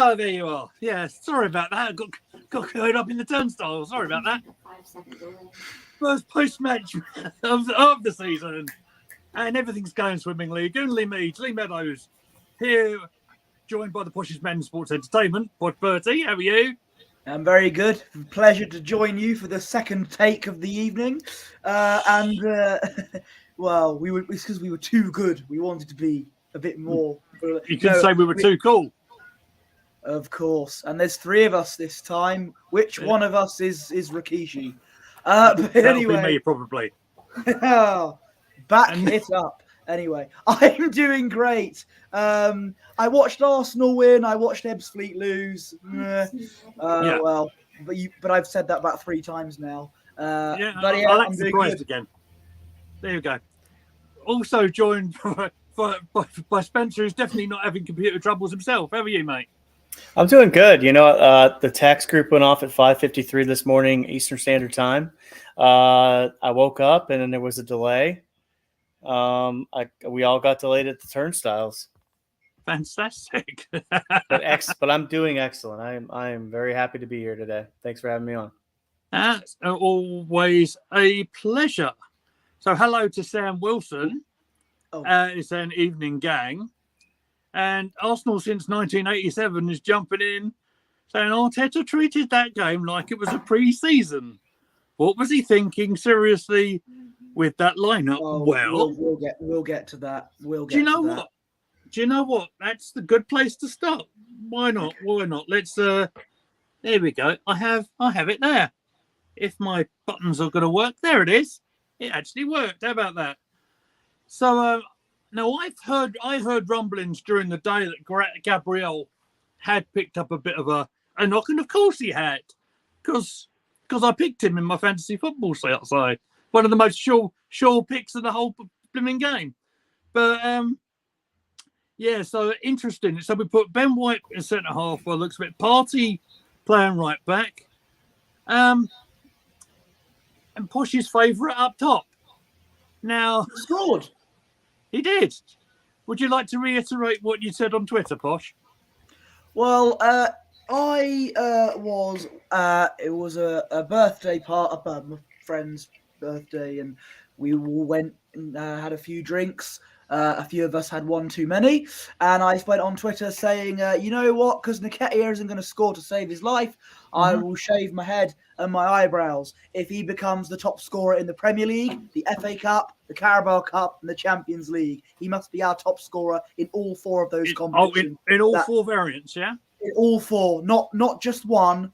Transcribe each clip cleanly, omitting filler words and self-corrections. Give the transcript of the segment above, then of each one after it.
Oh, there you are. Yeah, sorry about that. I got caught up in the turnstile. Sorry about that. 5 seconds away. First post-match of the season. And everything's going swimmingly. Goonley Meads, Lee Meadows, here, joined by the poshest man in sports entertainment, Pod Bertie. How are you? I'm very good. Pleasure to join you for the second take of the evening. Well, it's because we were too good. We wanted to be a bit more. You could say we were too cool. Of course. And there's 3 of us this time. Which one of us is Rikishi? But anyway. That'll be me, probably. Back it up. Anyway, I'm doing great. I watched Arsenal win. I watched Ebbsfleet lose. Well, but I've said that about 3 times now. I'll act surprised again. There you go. Also joined by Spencer, who's definitely not having computer troubles himself. How are you, mate? I'm doing good. You know, the tax group went off at 5:53 this morning, Eastern Standard Time. I woke up and then there was a delay. We all got delayed at the turnstiles. Fantastic. but I'm doing excellent. I am very happy to be here today. Thanks for having me on. That's always a pleasure. So hello to Sam Wilson. It's an evening gang. And Arsenal since 1987 is jumping in, saying Arteta treated that game like it was a pre-season. What was he thinking seriously with that lineup? We'll get to that. Do you know what? That's the good place to start. Why not? Okay. Why not? Let's. There we go. I have it there. If my buttons are going to work, there it is. It actually worked. How about that? So now I heard rumblings during the day that Gabriel had picked up a bit of a knock, and of course he had, because I picked him in my fantasy football side. One of the most sure picks of the whole blooming game. But so interesting. So we put Ben White in centre half. Well, looks a bit Partey playing right back. And Posh's favourite up top. Now scored. He did. Would you like to reiterate what you said on Twitter, Posh? Well, it was a birthday party, my friend's birthday, and we all went and had a few drinks. A few of us had one too many, and I went on Twitter saying, you know what, because Nketiah isn't going to score to save his life, I will shave my head and my eyebrows if he becomes the top scorer in the Premier League, the FA Cup, the Carabao Cup, and the Champions League. He must be our top scorer in all 4 of those competitions. In all 4 variants, yeah? In all 4, not just one.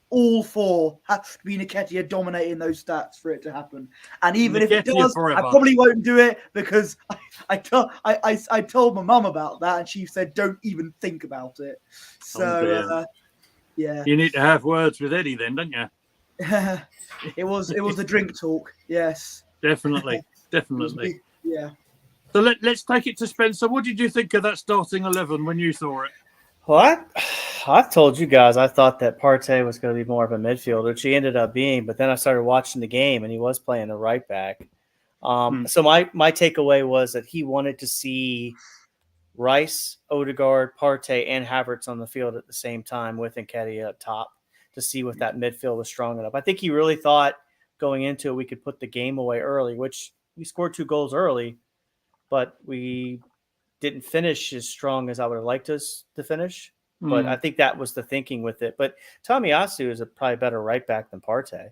All 4 have to be Nketiah dominating those stats for it to happen. And even if it does, forever. I probably won't do it because I told my mum about that and she said, don't even think about it. So, yeah. You need to have words with Eddie then, don't you? It was a drink talk, yes. Definitely. Yeah. So let's take it to Spencer. What did you think of that starting 11 when you saw it? Well, I've told you guys I thought that Partey was going to be more of a midfielder, which he ended up being. But then I started watching the game, and he was playing a right back. So my takeaway was that he wanted to see Rice, Odegaard, Partey, and Havertz on the field at the same time with Nketiah up top to see if that midfield was strong enough. I think he really thought going into it we could put the game away early, which we scored 2 goals early, but we didn't finish as strong as I would have liked us to finish. But I think that was the thinking with it. But Tomiyasu is probably a better right back than Partey.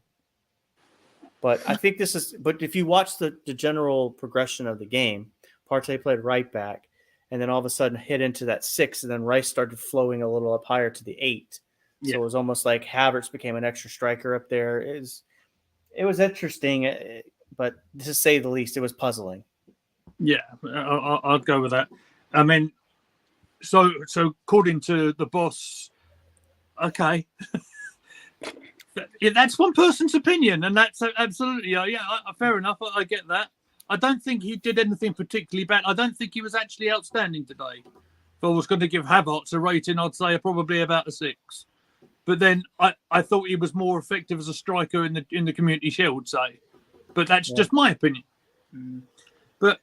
But I think but if you watch the general progression of the game, Partey played right back and then all of a sudden hit into that 6, and then Rice started flowing a little up higher to the 8. So it was almost like Havertz became an extra striker up there. It was interesting, but to say the least, it was puzzling. Yeah, I'll go with that. I mean, so according to the boss, okay, that's one person's opinion, and that's absolutely fair enough. I get that. I don't think he did anything particularly bad. I don't think he was actually outstanding today. If I was going to give Havertz a rating, I'd say probably about a 6. But then I thought he was more effective as a striker in the Community Shield, say. But that's just my opinion. But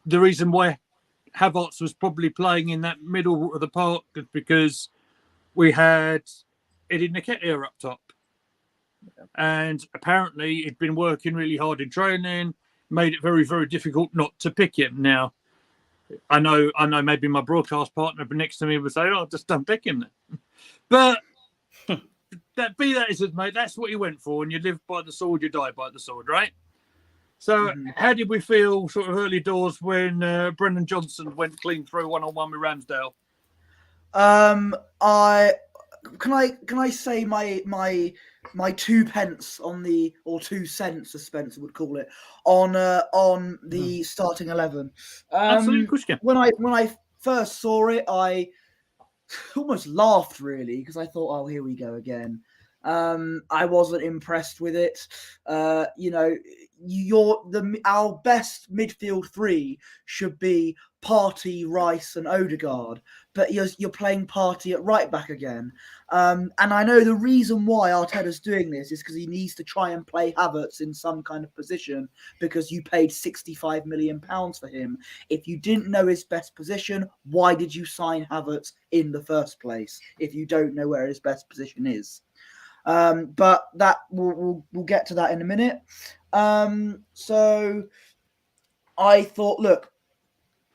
the reason why Havertz was probably playing in that middle of the park because we had Eddie Nketiah up top. And apparently he'd been working really hard in training, made it very, very difficult not to pick him. Now, I know maybe my broadcast partner next to me would say, oh, just don't pick him then. But be that as it may, that's what he went for. And you live by the sword, you die by the sword, right? So how did we feel sort of early doors when Brendan Johnson went clean through one-on-one with Ramsdale? Can I say my 2 pence on the, or 2 cents as Spencer would call it, on the starting 11. Absolutely, Kushka. When I first saw it, I almost laughed really because I thought, oh, here we go again. I wasn't impressed with it. Our best midfield 3 should be Partey, Rice, and Odegaard, but you're playing Partey at right back again. And I know the reason why Arteta's doing this is because he needs to try and play Havertz in some kind of position because you paid £65 million for him. If you didn't know his best position, why did you sign Havertz in the first place if you don't know where his best position is? But that we'll get to that in a minute. So I thought, look,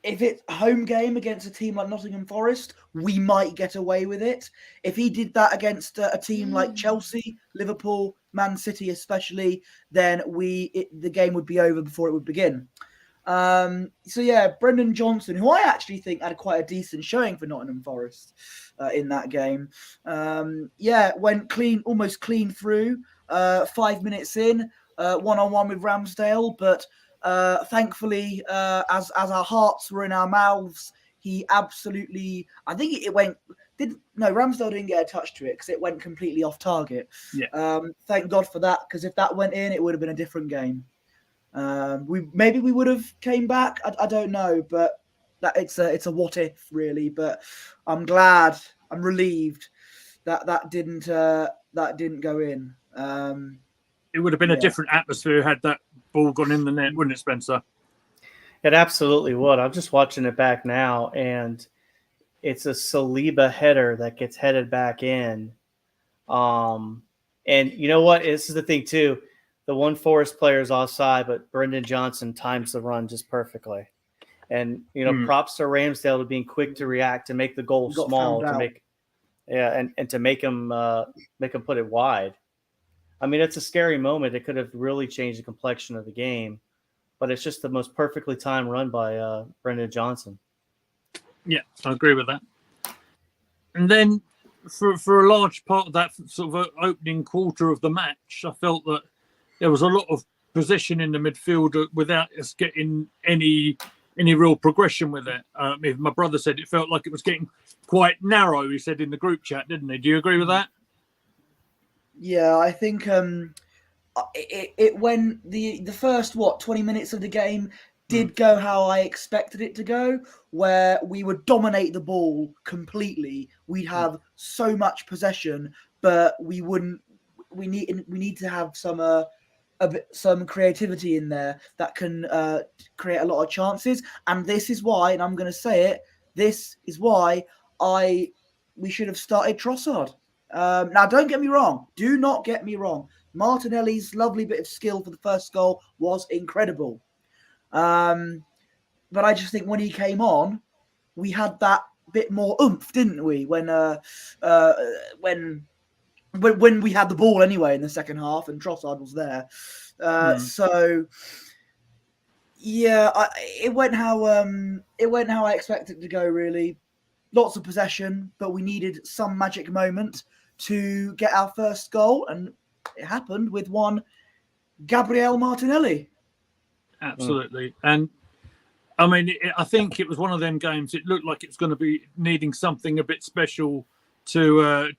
if it's a home game against a team like Nottingham Forest, we might get away with it. If he did that against a team like Chelsea, Liverpool, Man City especially, then the game would be over before it would begin. So yeah, Brendan Johnson, who I actually think had quite a decent showing for Nottingham Forest in that game. Went almost clean through, 5 minutes in, one-on-one with Ramsdale, but thankfully, as our hearts were in our mouths, he absolutely, I think Ramsdale didn't get a touch to it because it went completely off target. Yeah. Thank God for that, because if that went in, it would have been a different game. We would have came back. I don't know, but that it's a what if really. But I'm relieved that didn't go in. It would have been a different atmosphere had that ball gone in the net, wouldn't it, Spencer? It absolutely would. I'm just watching it back now, and it's a Saliba header that gets headed back in. And you know what? This is the thing too. The one Forest player is offside, but Brendan Johnson times the run just perfectly. And props to Ramsdale to being quick to react, to make the goal small, and to make him put it wide. I mean, it's a scary moment. It could have really changed the complexion of the game, but it's just the most perfectly timed run by Brendan Johnson. Yeah, I agree with that. And then for a large part of that sort of opening quarter of the match, I felt that there was a lot of possession in the midfield without us getting any real progression with it. My brother said it felt like it was getting quite narrow, he said in the group chat, didn't he? Do you agree with that? Yeah, I think it when the first 20 minutes of the game did go how I expected it to go, where we would dominate the ball completely. We'd have so much possession, but we wouldn't. We need to have some creativity in there that can create a lot of chances. And this is why, and I'm going to say it, this is why we should have started Trossard. Now, don't get me wrong. Do not get me wrong. Martinelli's lovely bit of skill for the first goal was incredible. But I just think when he came on, we had that bit more oomph, didn't we? When we had the ball anyway in the second half and Trossard was there. So yeah, it went how I expected it to go, really. Lots of possession, but we needed some magic moment to get our first goal, and it happened with one Gabriel Martinelli. Absolutely. And I mean, I think it was one of them games. It looked like it was going to be needing something a bit special to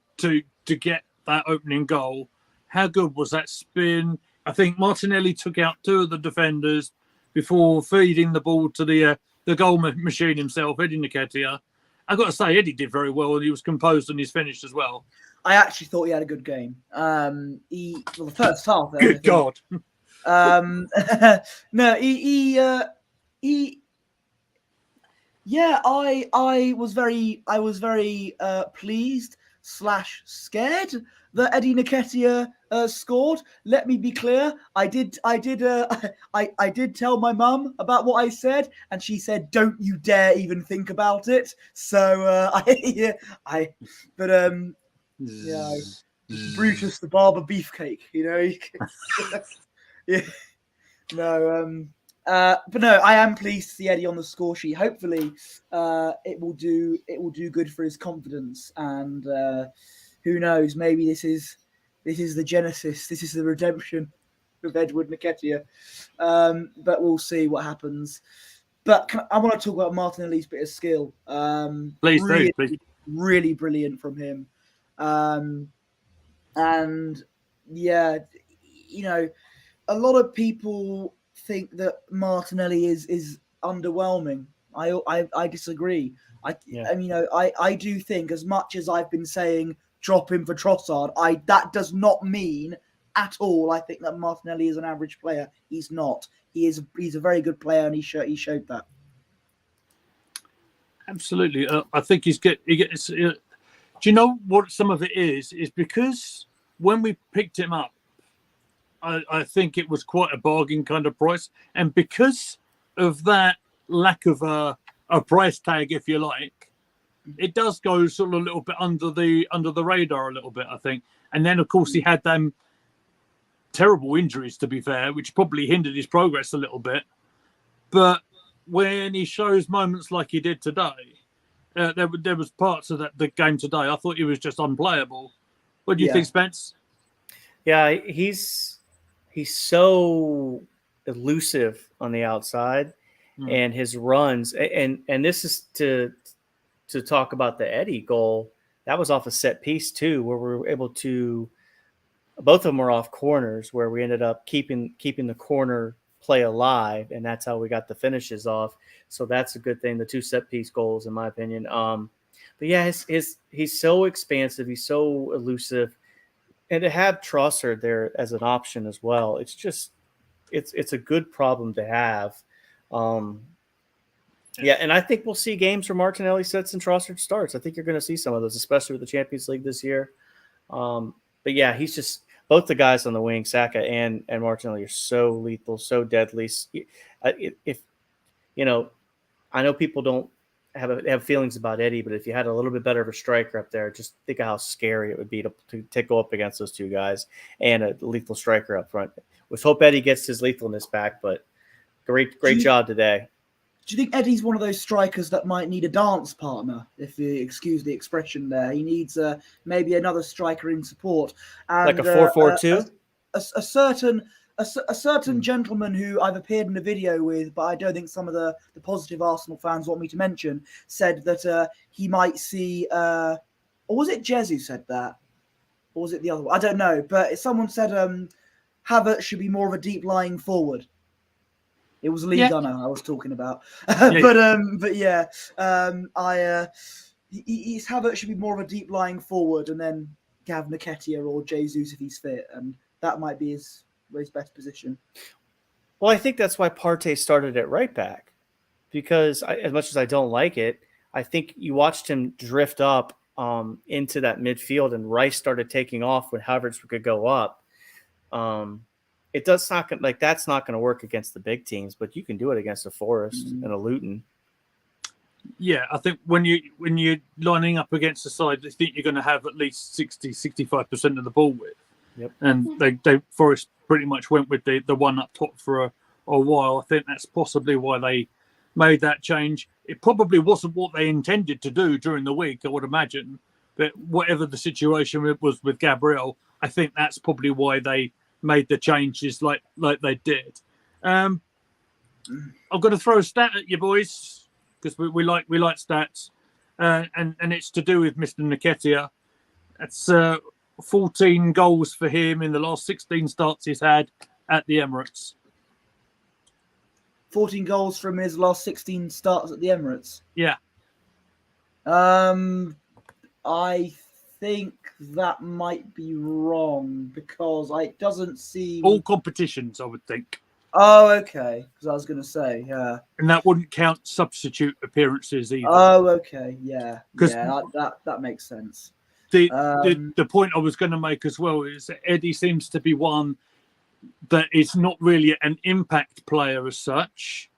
get that opening goal. How good was that spin? I think Martinelli took out 2 of the defenders before feeding the ball to the goal machine himself, Eddie Nketiah. I've got to say, Eddie did very well, and he was composed and he's finished as well. I actually thought he had a good game. The first half. Good God. No, he Yeah, I was very pleased slash scared that Eddie Nketiah scored. Let me be clear. I did I did tell my mum about what I said, and she said, "Don't you dare even think about it." So but yeah, Brutus the Barber Beefcake, you know. Yeah. No, but no, I am pleased to see Eddie on the score sheet. Hopefully, it will do good for his confidence, and who knows? Maybe this is the genesis. This is the redemption of Edward Nketiah. But we'll see what happens. But I want to talk about Martinelli's bit of skill. Please do, Really, please. really brilliant from him. And yeah, you know, a lot of people think that Martinelli is underwhelming. I disagree. Yeah. I do think, as much as I've been saying drop him for Trossard, that does not mean at all I think that Martinelli is an average player. He's not. He's a very good player, and he showed that. Absolutely. I think he gets. Do you know what some of it is? Is because when we picked him up, I think it was quite a bargain kind of price, and because of that lack of a price tag, if you like, it does go sort of a little bit under the radar a little bit, I think. And then of course he had them terrible injuries, to be fair, which probably hindered his progress a little bit. But when he shows moments like he did today, there was parts of the game today I thought he was just unplayable. What do you think, Spence? Yeah, he's so elusive on the outside, and his runs, and this is to talk about the Eddie goal. That was off a set piece too, where we were able to. Both of them were off corners, where we ended up keeping the corner play alive, and that's how we got the finishes off. So that's a good thing. The two set piece goals, in my opinion. But yeah, he's so expansive. He's so elusive. And to have Trossard there as an option as well, it's just it's a good problem to have. Yeah, and I think we'll see games where Martinelli sets and Trossard starts. I think you're going to see some of those, especially with the Champions League this year. But yeah, he's just both the guys on the wing, Saka and Martinelli, are so lethal, so deadly. If you know, I know people don't have feelings about Eddie, but if you had a little bit better of a striker up there, just think of how scary it would be to go up against those two guys and a lethal striker up front. Let's hope Eddie gets his lethalness back, but great job today. Do you think Eddie's one of those strikers that might need a dance partner, if you excuse the expression there? He needs maybe another striker in support. And, like a 4-4-2? A certain gentleman who I've appeared in a video with, but I don't think some of the positive Arsenal fans want me to mention, said that he might see, or was it Jez who said that? Or was it the other one? I don't know, but someone said Havertz should be more of a deep-lying forward. It was Lee Gunner I was talking about. But yeah, he's Havertz should be more of a deep-lying forward, and then Gav Nketiah or Jesus if he's fit, and that might be his best position. Well, I think that's why Partey started at right back, because as much as I don't like it, I think you watched him drift up into that midfield, and Rice started taking off when Havertz could go up. That's not going to work against the big teams, but you can do it against a Forest and a Luton. Yeah, I think when you're lining up against a side, I think you're going to have at least 60-65% of the ball with. Yep. And they Forest pretty much went with the one up top for a while. I think that's possibly why they made that change. It probably wasn't what they intended to do during the week, I would imagine. But whatever the situation was with Gabriel, I think that's probably why they made the changes like they did. I'm going to throw a stat at you boys because we like stats, and it's to do with Mr. Nketiah. That's 14 goals for him in the last 16 starts he's had at the Emirates. 14 goals from his last 16 starts at the Emirates. Yeah. I think that might be wrong because it doesn't seem all competitions, I would think. Oh, okay. Because I was going to say, yeah. And that wouldn't count substitute appearances either. Oh, okay. Yeah. 'Cause- Yeah, that makes sense. The Um, point I was going to make as well is that Eddie seems to be one that is not really an impact player as such,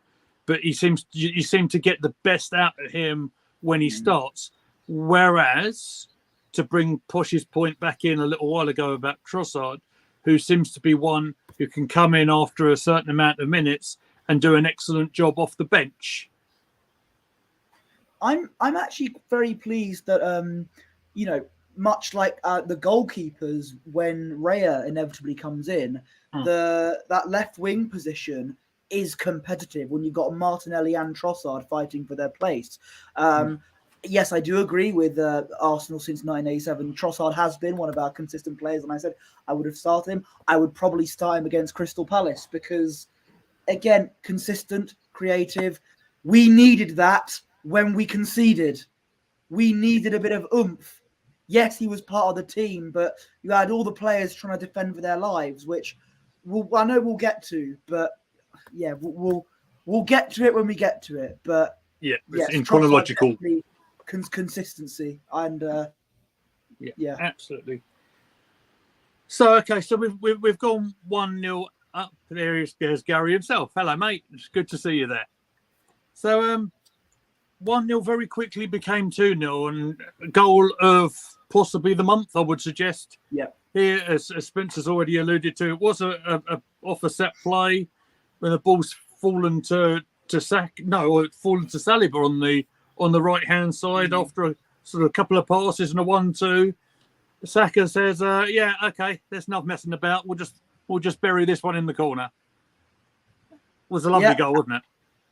but you seem to get the best out of him when he starts. Whereas, to bring Posh's point back in a little while ago about Trossard, who seems to be one who can come in after a certain amount of minutes and do an excellent job off the bench. I'm actually very pleased that much like the goalkeepers, when Raya inevitably comes in, that left wing position is competitive when you've got Martinelli and Trossard fighting for their place. Yes, I do agree with Arsenal since 1987. Trossard has been one of our consistent players, and I said I would have started him. I would probably start him against Crystal Palace because, again, consistent, creative. We needed that when we conceded. We needed a bit of oomph. Yes, he was part of the team, but you had all the players trying to defend for their lives, which I know we'll get to. But yeah, we'll get to it when we get to it. But yeah, yes, in chronological consistency and yeah, absolutely. So okay, so we've gone 1-0 up. There's Gary himself. Hello, mate. It's good to see you there. So 1-0 very quickly became 2-0, and a goal of possibly the month, I would suggest. Yeah. Here, as Spencer's already alluded to, it was a off a set play when the ball's fallen to fallen to Saliba on the right hand side after a sort of a couple of passes and a 1-2. Saka says, "Yeah, okay, there's enough messing about. We'll just bury this one in the corner." It was a lovely goal, wasn't it?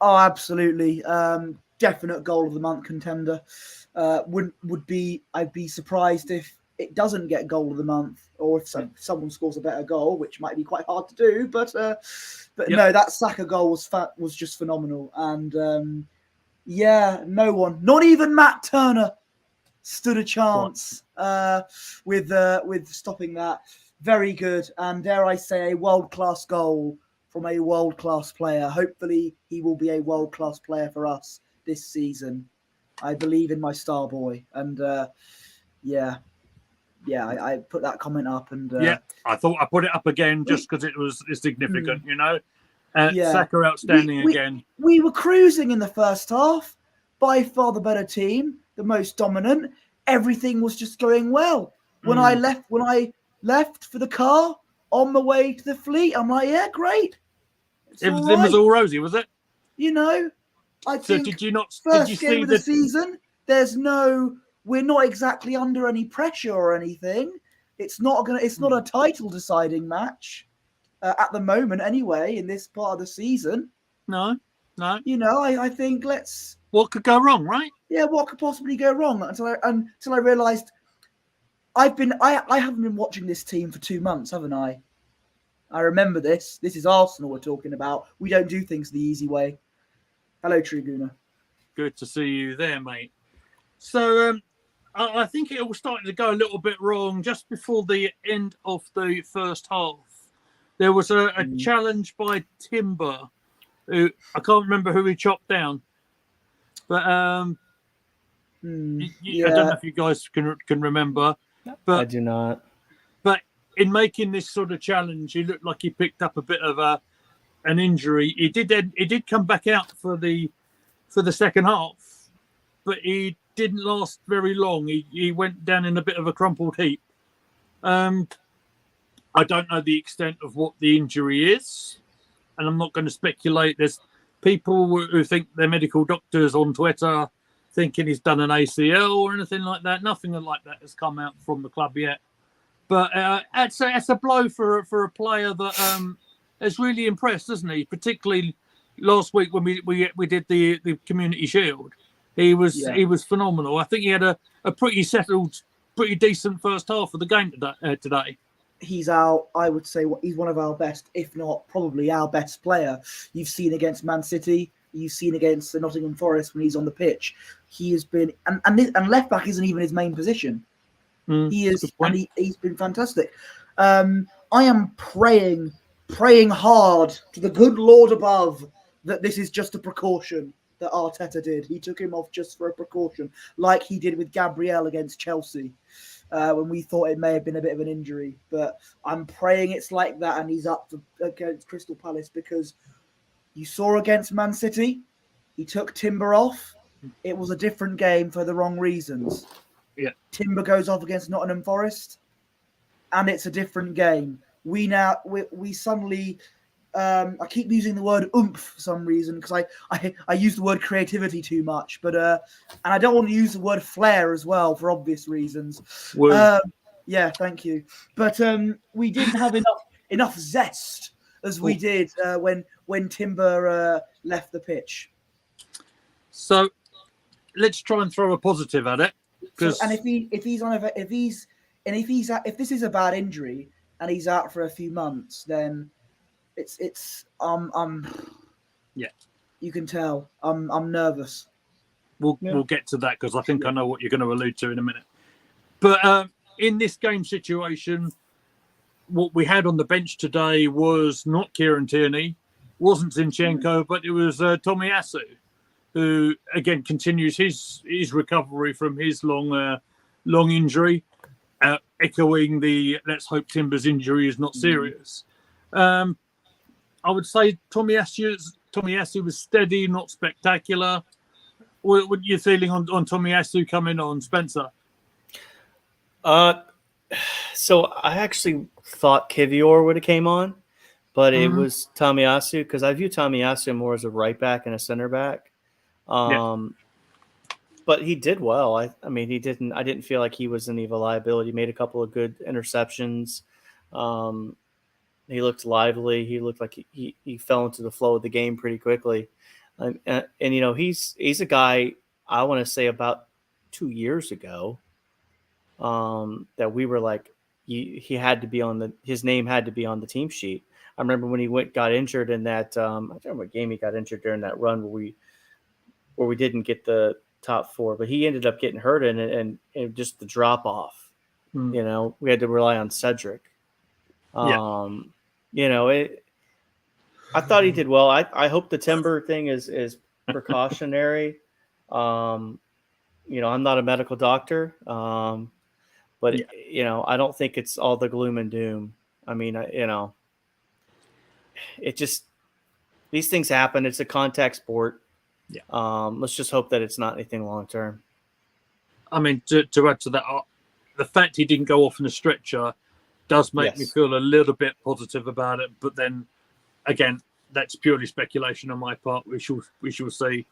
Oh, absolutely. Definite goal of the month contender. I'd be surprised if it doesn't get goal of the month, or if someone scores a better goal, which might be quite hard to do. But no, that Saka goal was just phenomenal, and no one, not even Matt Turner, stood a chance with stopping that. Very good, and dare I say, a world-class goal from a world-class player. Hopefully, he will be a world-class player for us this season. I believe in my star boy, and I put that comment up, and I thought I put it up again just because it was significant, Saka outstanding again. We were cruising in the first half, by far the better team, the most dominant. Everything was just going well. When I left for the car on the way to the Fleet, I'm like, yeah, great. Everything was all rosy, was it? I think did you not? First did you game see of the season, we're not exactly under any pressure or anything. It's not a title deciding match at the moment, anyway. In this part of the season, no. I think what could go wrong, right? Yeah, what could possibly go wrong? Until I realised I haven't been watching this team for 2 months, haven't I? I remember this. This is Arsenal we're talking about. We don't do things the easy way. Hello, Triguna. Good to see you there, mate. So I think it all started to go a little bit wrong just before the end of the first half. There was a challenge by Timber, who I can't remember who he chopped down, but I don't know if you guys can remember. But I do not. But in making this sort of challenge, he looked like he picked up a bit of an injury. He did come back out for the second half, but he didn't last very long. He went down in a bit of a crumpled heap. I don't know the extent of what the injury is, and I'm not going to speculate. There's people who think they're medical doctors on Twitter thinking he's done an ACL or anything like that. Nothing like that has come out from the club yet. But it's a blow for a player that has really impressed, hasn't he? Particularly last week when we did the Community Shield. He was phenomenal. I think he had a pretty settled, pretty decent first half of the game today. I would say he's one of our best, if not probably our best player. You've seen against Man City, you've seen against Nottingham Forest when he's on the pitch. He has been, and left back isn't even his main position. He is, and he's been fantastic. I am praying praying hard to the good Lord above that this is just a precaution that Arteta did. He took him off just for a precaution, like he did with Gabriel against Chelsea, when we thought it may have been a bit of an injury. But I'm praying it's like that and he's up against Crystal Palace, because you saw against Man City, he took Timber off. It was a different game for the wrong reasons. Yeah. Timber goes off against Nottingham Forest, and it's a different game. We suddenly, I keep using the word oomph for some reason, because I use the word creativity too much, but and I don't want to use the word flair as well for obvious reasons. Yeah, thank you. But we didn't have enough zest as we did when Timber left the pitch. So let's try and throw a positive at it. And if this is a bad injury and he's out for a few months, then it's yeah, you can tell I'm nervous. We'll get to that, because I think I know what you're going to allude to in a minute. But in this game situation, what we had on the bench today was not Kieran Tierney, wasn't Zinchenko, but it was Tomiyasu, who again continues his recovery from his long injury, echoing the let's hope Timber's injury is not serious. I would say Tomiyasu was steady, not spectacular. What are you feeling on Tomiyasu coming on, Spencer? So I actually thought Kivior would have came on, but it was Tomiyasu, because I view Tomiyasu more as a right back and a center back. But he did well. I didn't feel like he was any of a liability. He made a couple of good interceptions. He looked lively. He looked like he fell into the flow of the game pretty quickly. And he's a guy, I want to say about 2 years ago, that we were like, he had to be his name had to be on the team sheet. I remember when he got injured in that, I don't remember what game he got injured during that run where we didn't get the top four, but he ended up getting hurt in it, and just the drop off. We had to rely on Cedric. I thought he did well. I hope the Timber thing is precautionary. I'm not a medical doctor, but I don't think it's all the gloom and doom. I mean, it just, these things happen. It's a contact sport. Yeah. Let's just hope that it's not anything long term. I mean, to add to that, the fact he didn't go off in a stretcher does make me feel a little bit positive about it. But then, again, that's purely speculation on my part. We shall see.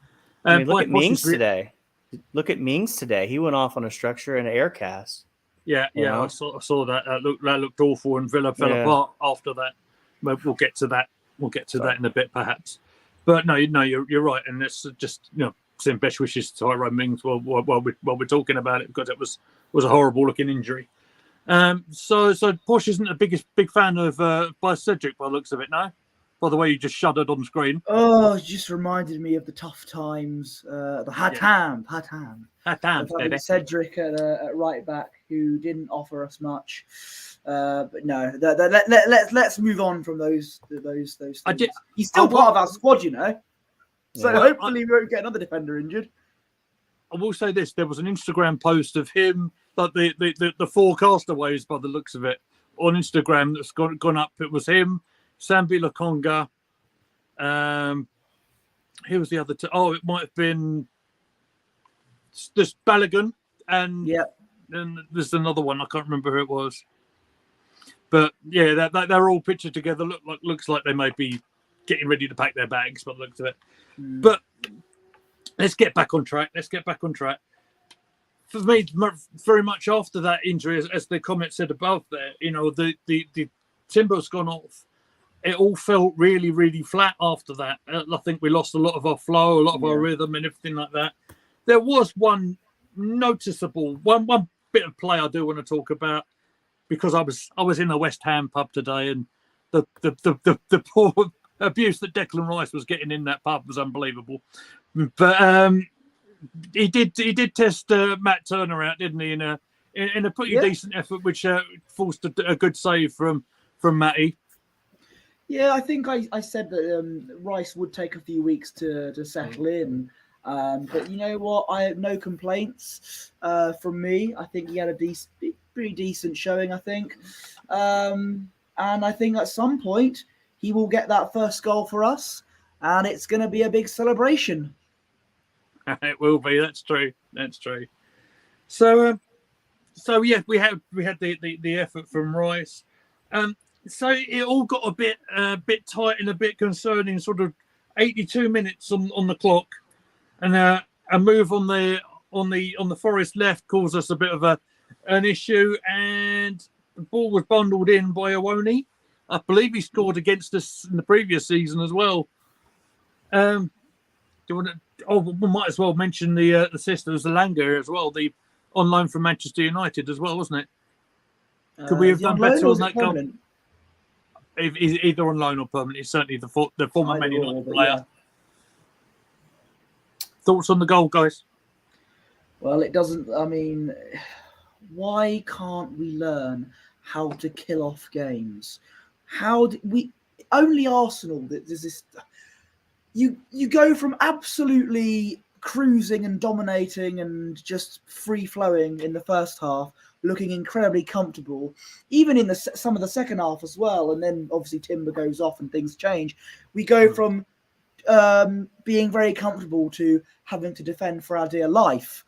Look at Mings today. Look at Mings today. He went off on a stretcher and an air cast. Yeah. I saw that. That looked awful, and Villa fell apart after that. But we'll get to that. We'll get to that in a bit, perhaps. But no, you're right, and it's just send best wishes to Tyrone Mings while we're talking about it, because it was a horrible looking injury. So Posh isn't a big fan of by Cedric by the looks of it, no? By the way, you just shuddered on screen. Oh, it just reminded me of the tough times, the Hatam, baby. Cedric at right back, who didn't offer us much. But no, let's move on from those things. He's still part of our squad, So hopefully we won't get another defender injured. I will say this: there was an Instagram post of him, like the four castaways, by the looks of it, on Instagram that's gone up. It was him, Sambi Lokonga. Who was the other two? Oh, it might have been this Balogun, and there's another one. I can't remember who it was. But yeah, they're all pictured together. Looks like they may be getting ready to pack their bags, by the looks of it. But let's get back on track. For me, very much after that injury, as the comment said above there, the Timber's gone off. It all felt really, really flat after that. I think we lost a lot of our flow, a lot of our rhythm, and everything like that. There was one noticeable one bit of play I do want to talk about, because I was in a West Ham pub today, and the poor abuse that Declan Rice was getting in that pub was unbelievable. But he did test Matt Turner out, didn't he? In a pretty decent effort, which forced a good save from Matty. Yeah, I think I said that Rice would take a few weeks to settle in. But you know what? I have no complaints from me. I think he had a pretty decent showing, I think. And I think at some point he will get that first goal for us, and it's going to be a big celebration. It will be. That's true. That's true. So yeah, we had the effort from Rice. So it all got a bit tight and a bit concerning. Sort of 82 minutes on the clock, and a move on the Forest left caused us a bit of an issue, and the ball was bundled in by Owoni. I believe he scored against us in the previous season as well. Do you want to? Oh, we might as well mention the sisters, the Langer as well. The on loan from Manchester United as well, wasn't it? Could we have done better on that goal? Either on loan or permanent. It's certainly the former Man United player. Yeah. Thoughts on the goal, guys? Well, it doesn't. I mean, why can't we learn how to kill off games? How do we? Only Arsenal. There's this. You go from absolutely cruising and dominating and just free flowing in the first half, looking incredibly comfortable, even in some of the second half as well. And then obviously Timber goes off and things change. We go from being very comfortable to having to defend for our dear life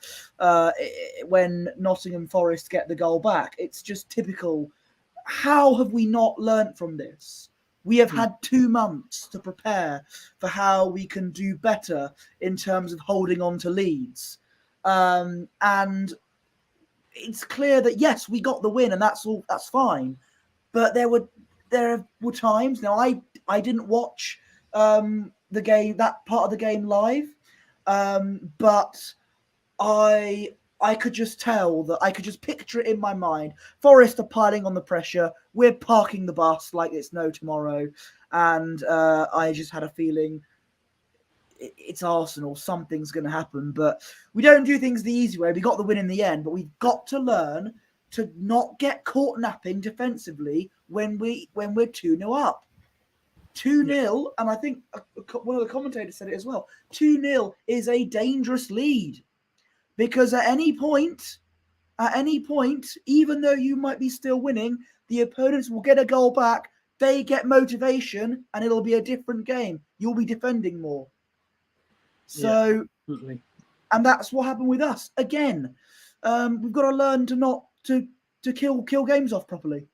when Nottingham Forest get the goal back. It's just typical. How have we not learnt from this? We have had 2 months to prepare for how we can do better in terms of holding on to leads. And it's clear that, yes, we got the win and that's fine. But there were times, now I didn't watch the game, that part of the game live, but I could just tell that I could just picture it in my mind. Forest are piling on the pressure. We're parking the bus like it's no tomorrow. And I just had a feeling it's Arsenal. Something's going to happen. But we don't do things the easy way. We got the win in the end. But we've got to learn to not get caught napping defensively when we're 2-0 up. 2-0, and I think one of the commentators said it as well, 2-0 is a dangerous lead. Because at any point, even though you might be still winning, the opponents will get a goal back, they get motivation, and it'll be a different game. You'll be defending more. So, yeah, and that's what happened with us. Again, we've got to learn to not to kill games off properly.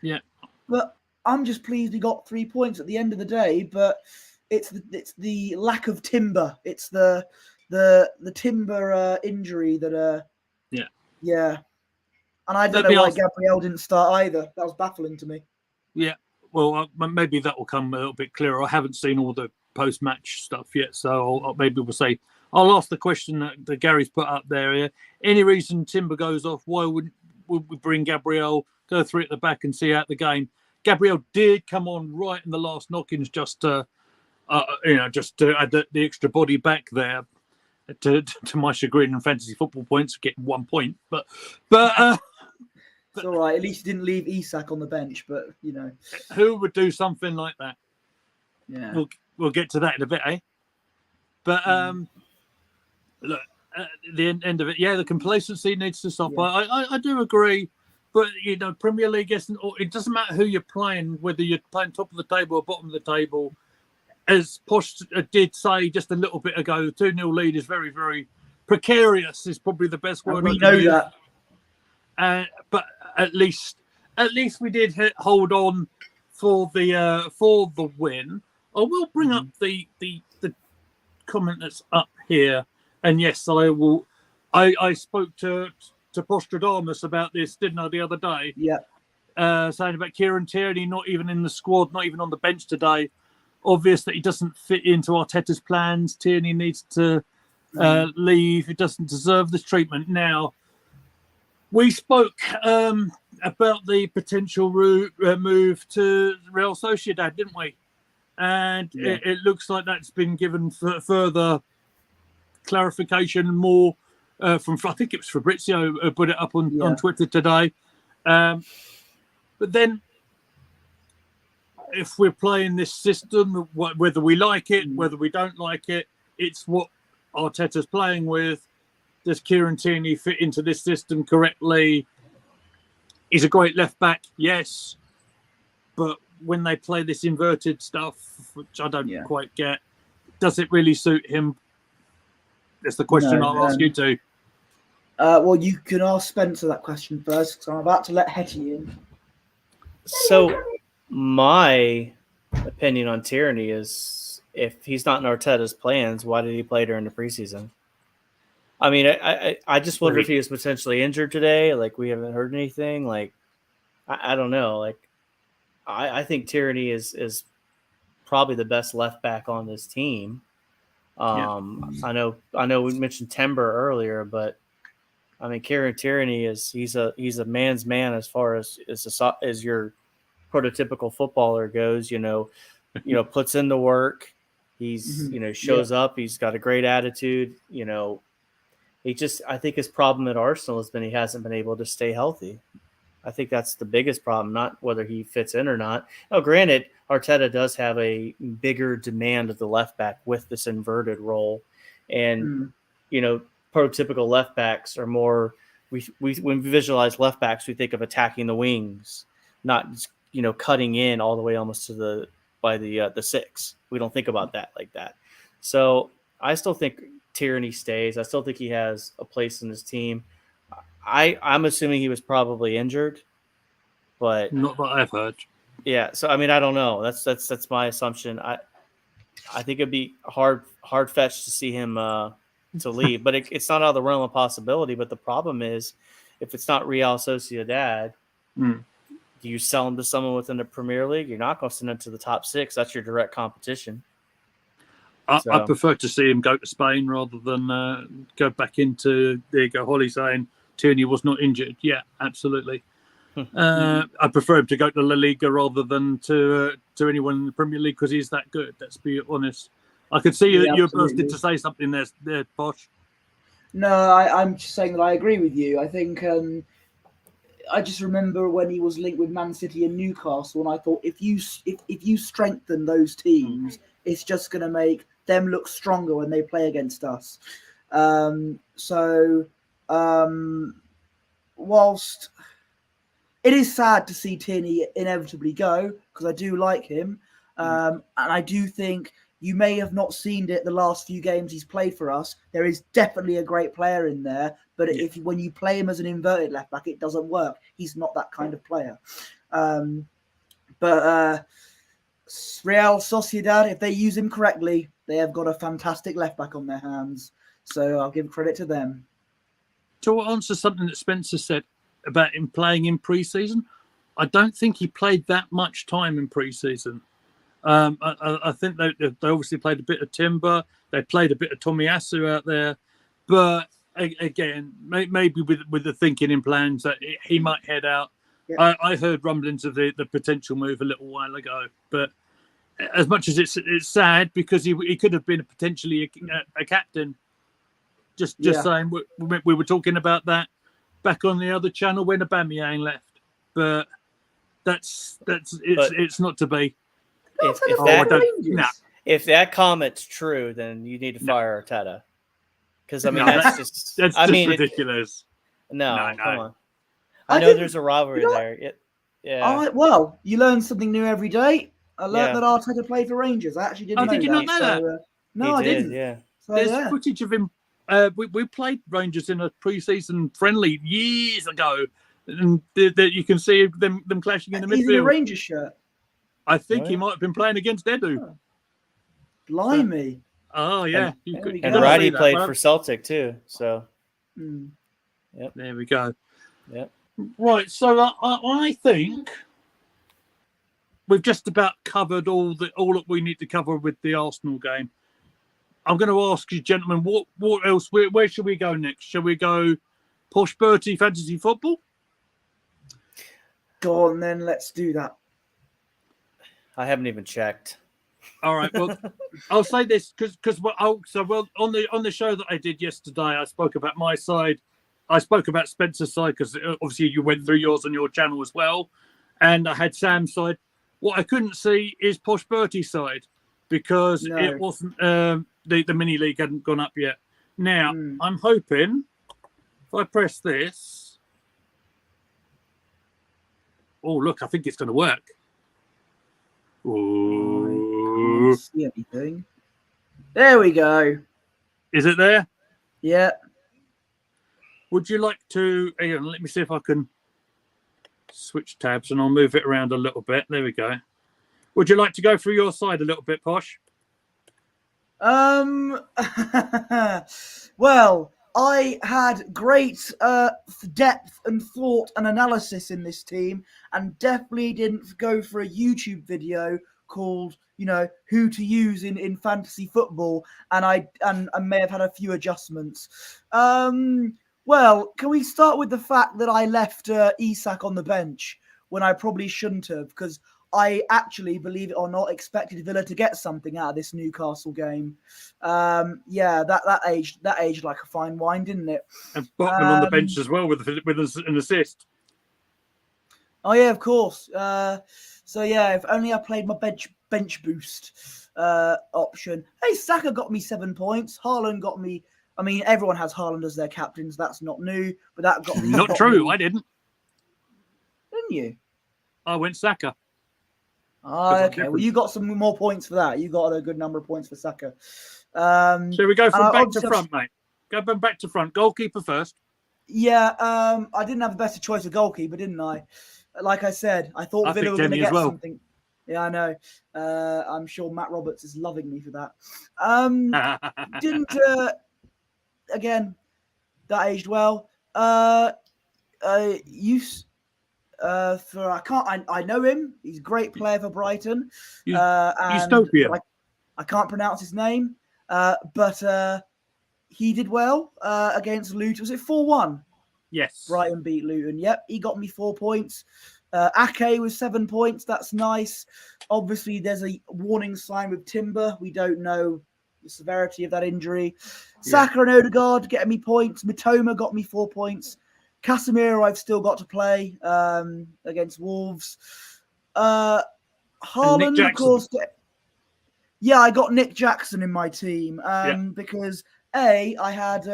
Yeah. But I'm just pleased we got 3 points at the end of the day, but it's the lack of Timber. It's the Timber injury that yeah, and I don't know why Gabriel didn't start either. That was baffling to me. Yeah, well, maybe that will come a little bit clearer. I haven't seen all the post-match stuff yet, so maybe we'll say I'll ask the question that Gary's put up there. Any reason Timber goes off? Why would we bring Gabriel, go through at the back and see out the game? Gabriel did come on right in the last knockings, just to add the extra body back there. To my chagrin and fantasy football points, getting 1 point, but it's all right. At least you didn't leave Isak on the bench. But you know, who would do something like that? Yeah, we'll get to that in a bit, eh? But look, at the end of it, yeah, the complacency needs to stop. Yeah. I do agree, but you know, Premier League isn't. It doesn't matter who you're playing, whether you're playing top of the table or bottom of the table. As Posh did say just a little bit ago, the 2-0 lead is very, very precarious. Is probably the best word. We know that. But at least we did hold on for the win. I will bring up the comment that's up here, and yes, I will. I spoke to Postradamus about this, didn't I, the other day? Yeah. Saying about Kieran Tierney not even in the squad, not even on the bench today. Obvious that he doesn't fit into Arteta's plans. Tierney needs to leave. He doesn't deserve this treatment. Now, we spoke about the potential move to Real Sociedad, didn't we? And it looks like that's been given further clarification, more from, I think it was Fabrizio put it up on Twitter today. But then, if we're playing this system, whether we like it, whether we don't like it, it's what Arteta's playing with. Does Kieran Tierney fit into this system correctly? He's a great left back, yes, but when they play this inverted stuff, which I don't quite get, does it really suit him? That's the question I'll ask you to. Well, you can ask Spencer that question first, because I'm about to let Hetty in. So, my opinion on Tierney is, if he's not in Arteta's plans, why did he play during the preseason? I mean, I just wonder if he was potentially injured today. Like, we haven't heard anything. Like, I don't know. Like, I think Tierney is probably the best left back on this team. I know we mentioned Timber earlier, but I mean, Kieran Tierney he's a man's man as far as your prototypical footballer goes. Puts in the work. He's shows up. He's got a great attitude. I think his problem at Arsenal has been he hasn't been able to stay healthy. I think that's the biggest problem, not whether he fits in or not. Now, granted, Arteta does have a bigger demand of the left back with this inverted role. And, prototypical left backs are more, when we visualize left backs, we think of attacking the wings, not, cutting in all the way almost to the six. We don't think about that like that. So I still think Tierney stays. I still think he has a place in this team. I'm assuming he was probably injured, but not that I've heard. Yeah, so I mean, I don't know. That's my assumption. I think it'd be hard fetched to see him to leave, but it's not out of the realm of possibility. But the problem is, if it's not Real Sociedad, do you sell him to someone within the Premier League? You're not going to send him to the top six. That's your direct competition. I prefer to see him go to Spain rather than go back into. There you go, Holly saying Tierney was not injured. Yeah, absolutely. I prefer him to go to La Liga rather than to anyone in the Premier League because he's that good. Let's be honest. I could see that you bursted to say something there, Posh. No, I'm just saying that I agree with you. I think I just remember when he was linked with Man City and Newcastle, and I thought if you strengthen those teams, it's just going to make them look stronger when they play against us. Whilst it is sad to see Tierney inevitably go, because I do like him, and I do think you may have not seen it the last few games he's played for us. There is definitely a great player in there, but when you play him as an inverted left back, it doesn't work. He's not that kind of player. But Real Sociedad, if they use him correctly, they have got a fantastic left back on their hands. So I'll give credit to them. To answer something that Spencer said about him playing in pre-season, I don't think he played that much time in pre-season. I think they obviously played a bit of Timber. They played a bit of Tomiyasu out there. But again, maybe with the thinking in plans that he might head out. Yeah. I heard rumblings of the potential move a little while ago. But as much as it's sad because he could have been potentially a captain. Just saying, we were talking about that back on the other channel when Aubameyang left. But it's not to be. If that comment's true, then you need to fire Arteta. Because that's just ridiculous. Come on. I know there's a rivalry there. Well, you learn something new every day. I learned that Arteta played for Rangers. I actually didn't know that. Did you not know that? No, I didn't. Yeah. So, there's footage of him. We played Rangers in a pre-season friendly years ago, and that you can see them clashing in the midfield. He's in a Rangers shirt. I think he might have been playing against Edu. Oh. Blimey. Oh, yeah. And Roddy played for Celtic too. So, Yep. There we go. Yep. Right. So I think we've just about covered all that we need to cover with the Arsenal game. I'm going to ask you, gentlemen, what else? Where should we go next? Shall we go Posh Bertie Fantasy Football? Go on, then. Let's do that. I haven't even checked. All right. Well, I'll say this because on the show that I did yesterday, I spoke about my side. I spoke about Spencer's side because obviously you went through yours on your channel as well, and I had Sam's side. What I couldn't see is Posh Bertie's side because No. it wasn't the mini league hadn't gone up yet. Now I'm hoping if I press this. Oh look, I think it's going to work. I Ooh. can't see anything. There we go. Is it there? Yeah. Would you like to? Hang on, let me see if I can switch tabs and I'll move it around a little bit. There we go. Would you like to go through your side a little bit, Posh? Well, I had great depth and thought and analysis in this team, and definitely didn't go for a YouTube video called, who to use in fantasy football, and I may have had a few adjustments. Well, can we start with the fact that I left Isak on the bench when I probably shouldn't have, because I actually, believe it or not, expected Villa to get something out of this Newcastle game. That aged like a fine wine, didn't it? And Botman on the bench as well with an assist. Oh yeah, of course. If only I played my bench boost option. Hey, Saka got me 7 points. Haaland got me. I mean, everyone has Haaland as their captains. That's not new, but that got me. Not true. I didn't. Didn't you? I went Saka. Oh, okay. Well, you got some more points for that. You got a good number of points for Saka. Shall we go from back to front, mate? Go back to front. Goalkeeper first. Yeah, I didn't have the better choice of goalkeeper, didn't I? Like I said, I thought Villa were going to get something. Yeah, I know. I'm sure Matt Roberts is loving me for that. Again, that aged well. I know him. He's a great player for Brighton. Utopia. I can't pronounce his name, but he did well against Luton. Was it 4-1? Yes. Brighton beat Luton. Yep, he got me 4 points. Ake was 7 points. That's nice. Obviously, there's a warning sign with Timber. We don't know the severity of that injury. Saka and Odegaard getting me points. Mitoma got me 4 points. Casemiro, I've still got to play against Wolves. Haaland, of course. Yeah, I got Nick Jackson in my team because I had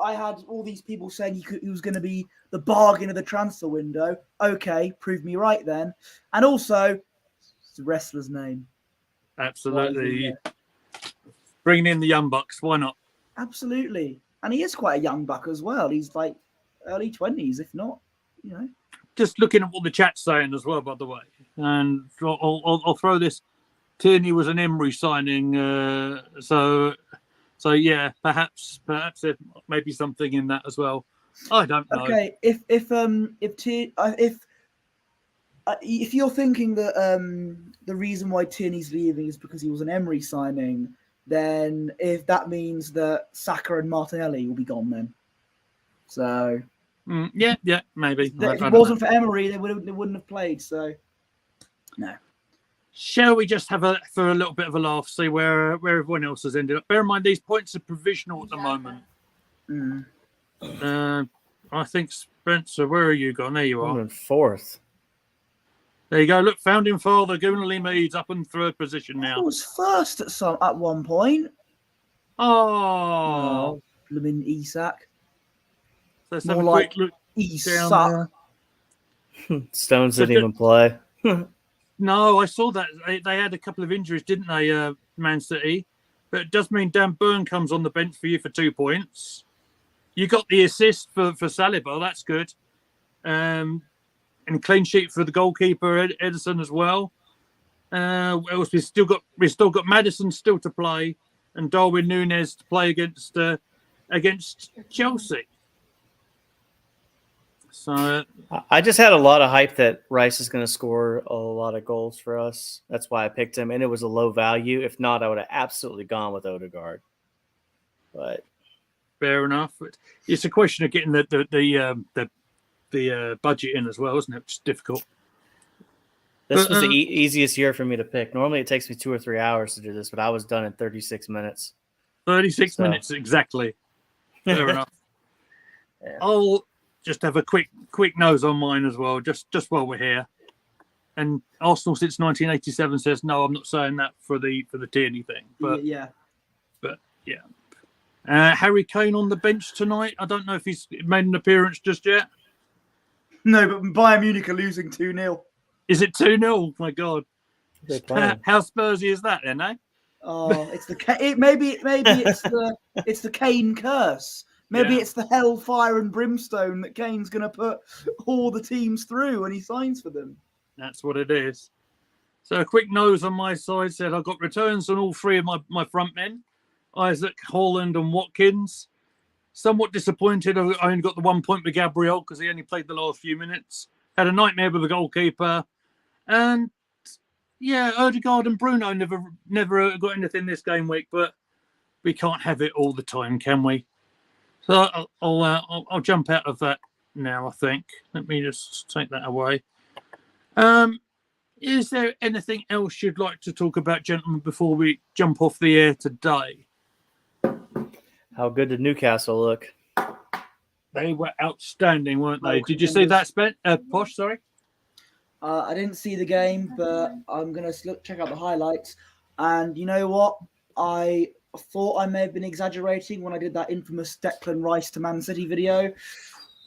I had all these people saying he was going to be the bargain of the transfer window. Okay, prove me right then. And also, it's the wrestler's name. Absolutely. Bringing in the young bucks, why not? Absolutely. And he is quite a young buck as well. He's like early 20s, if not, Just looking at what the chat's saying as well, by the way. And I'll throw this. Tierney was an Emery signing. So yeah, perhaps there may be something in that as well. I don't know. Okay, if you're thinking that the reason why Tierney's leaving is because he was an Emery signing, then if that means that Saka and Martinelli will be gone then. So yeah, maybe. If it wasn't for Emery, they wouldn't have played. So no. Shall we just have for a little bit of a laugh, see where everyone else has ended up? Bear in mind these points are provisional at the moment. I think Spencer, where are you gone? There you are. I'm in fourth. There you go. Look, founding father Gunnar Meads up in third position now. I was first at one point. Oh, Blooming Isak. Let's More have a like quick look Isak. down there. Stones didn't even play. No, I saw that. They had a couple of injuries, didn't they, Man City? But it does mean Dan Burn comes on the bench for you for 2 points. You got the assist for Saliba. That's good. And clean sheet for the goalkeeper, Edison, as well. What else? We've still got Maddison still to play and Darwin Núñez to play against Chelsea. So I just had a lot of hype that Rice is going to score a lot of goals for us. That's why I picked him, and it was a low value. If not, I would have absolutely gone with Odegaard. But fair enough. It's a question of getting the budget in as well, isn't it? Which is difficult. This was the easiest year for me to pick. Normally, it takes me 2 or 3 hours to do this, but I was done in 36 minutes. 36 minutes exactly. Fair enough. Yeah. just have a quick nose on mine as well, just while we're here. And Arsenal since 1987 says no. I'm not saying that for the Tierney thing, but yeah. Harry Kane on the bench tonight. I don't know if he's made an appearance just yet. No, but Bayern Munich are losing 2-0. Is it 2-0? Oh my God. They're playing. How Spursy is that then, eh? Oh, it's maybe it's the Kane curse. Maybe Yeah. it's the hellfire and brimstone that Kane's going to put all the teams through when he signs for them. That's what it is. So a quick nose on my side said I've got returns on all three of my front men, Isaac, Holland and Watkins. Somewhat disappointed I only got the 1 point with Gabriel because he only played the last few minutes. Had a nightmare with the goalkeeper. And yeah, Odegaard and Bruno never got anything this game week, but we can't have it all the time, can we? So I'll jump out of that now, I think. Let me just take that away. Is there anything else you'd like to talk about, gentlemen, before we jump off the air today? How good did Newcastle look? They were outstanding, weren't they? Oh, Did you see that, Posh? Sorry. I didn't see the game, but I'm going to check out the highlights. And you know what? I thought I may have been exaggerating when I did that infamous Declan Rice to Man City video.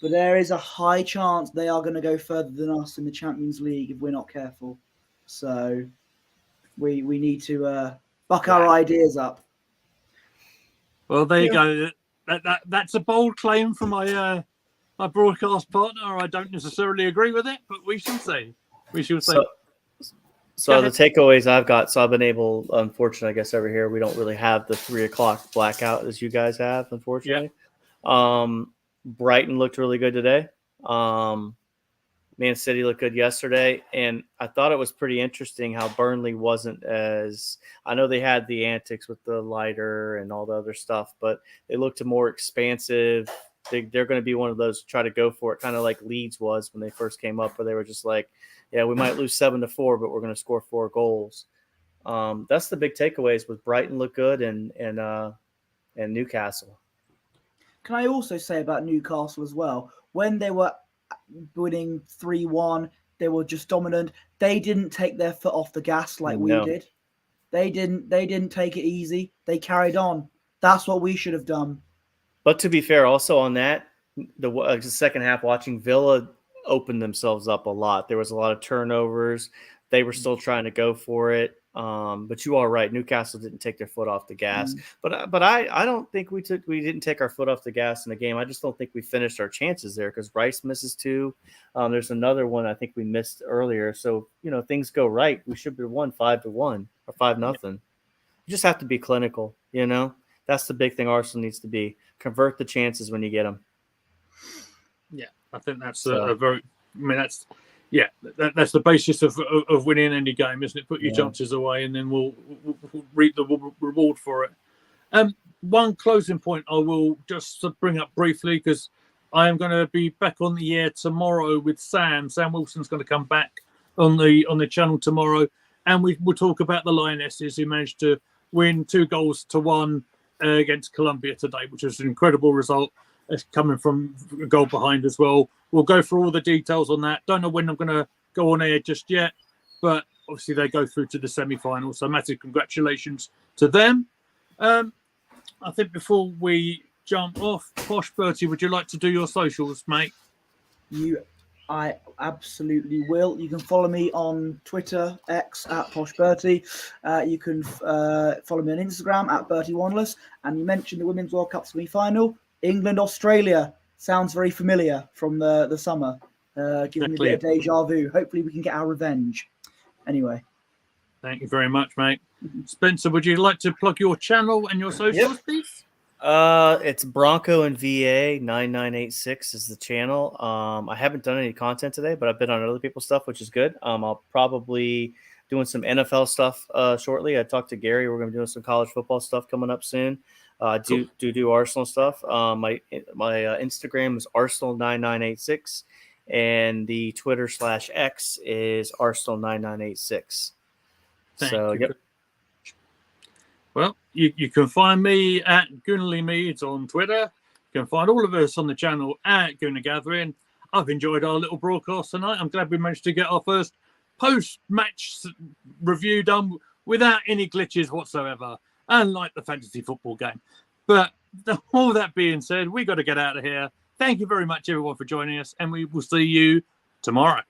But there is a high chance they are going to go further than us in the Champions League if we're not careful. So we need to buck our ideas up. Well, there you go. That's a bold claim from my my broadcast partner. I don't necessarily agree with it, but we shall see. We shall see. So the takeaways I've got. So I've been able, unfortunately, I guess over here we don't really have the 3:00 blackout as you guys have, unfortunately. Yeah. Brighton looked really good today. Man City looked good yesterday, and I thought it was pretty interesting how Burnley wasn't as. I know they had the antics with the lighter and all the other stuff, but they looked more expansive. They're going to be one of those try to go for it, kind of like Leeds was when they first came up, where they were just like, yeah, we might lose 7-4, but we're going to score 4 goals. That's the big takeaways with Brighton look good and Newcastle. Can I also say about Newcastle as well? When they were winning 3-1, they were just dominant. They didn't take their foot off the gas like we did. They didn't take it easy. They carried on. That's what we should have done. But to be fair, also on that, the second half, watching Villa open themselves up a lot. There was a lot of turnovers. They were still trying to go for it. But you are right. Newcastle didn't take their foot off the gas. But I don't think we didn't take our foot off the gas in the game. I just don't think we finished our chances there because Rice misses 2. There's another one I think we missed earlier. So things go right. We should have won 5-1 or 5-0. You just have to be clinical. That's the big thing Arsenal needs to be. Convert the chances when you get them. Yeah, I think that's a very. I mean, that's the basis of winning any game, isn't it? Put your chances away, and then we'll reap the reward for it. One closing point I will just bring up briefly because I am going to be back on the air tomorrow with Sam. Sam Wilson's going to come back on the channel tomorrow, and we will talk about the Lionesses who managed to win 2-1 against Colombia today, which was an incredible result. It's coming from a goal behind as well. We'll go through all the details on that. Don't know when I'm going to go on air just yet, but obviously they go through to the semi-final. So massive congratulations to them. I think before we jump off, Posh Bertie, would you like to do your socials, mate? I absolutely will. You can follow me on Twitter, X at Posh Bertie. You can follow me on Instagram at Bertie Wanless. And you mentioned the Women's World Cup semi-final. England, Australia. Sounds very familiar from the summer. Giving me a bit of deja vu. Hopefully we can get our revenge. Anyway. Thank you very much, mate. Spencer, would you like to plug your channel and your socials, please? It's Bronco and VA 9986 is the channel. I haven't done any content today, but I've been on other people's stuff, which is good. I'll probably doing some NFL stuff shortly. I talked to Gary. We're going to be doing some college football stuff coming up soon. Do Arsenal stuff. My Instagram is Arsenal9986, and the Twitter/X is Arsenal9986. Thank you. Well, you can find me at Gunnerly Meads on Twitter, You can find all of us on the channel at Gooner Gathering. I've enjoyed our little broadcast tonight. I'm glad we managed to get our first post-match review done without any glitches whatsoever, unlike the fantasy football game. But all that being said, we got to get out of here. Thank you very much, everyone, for joining us, and we will see you tomorrow.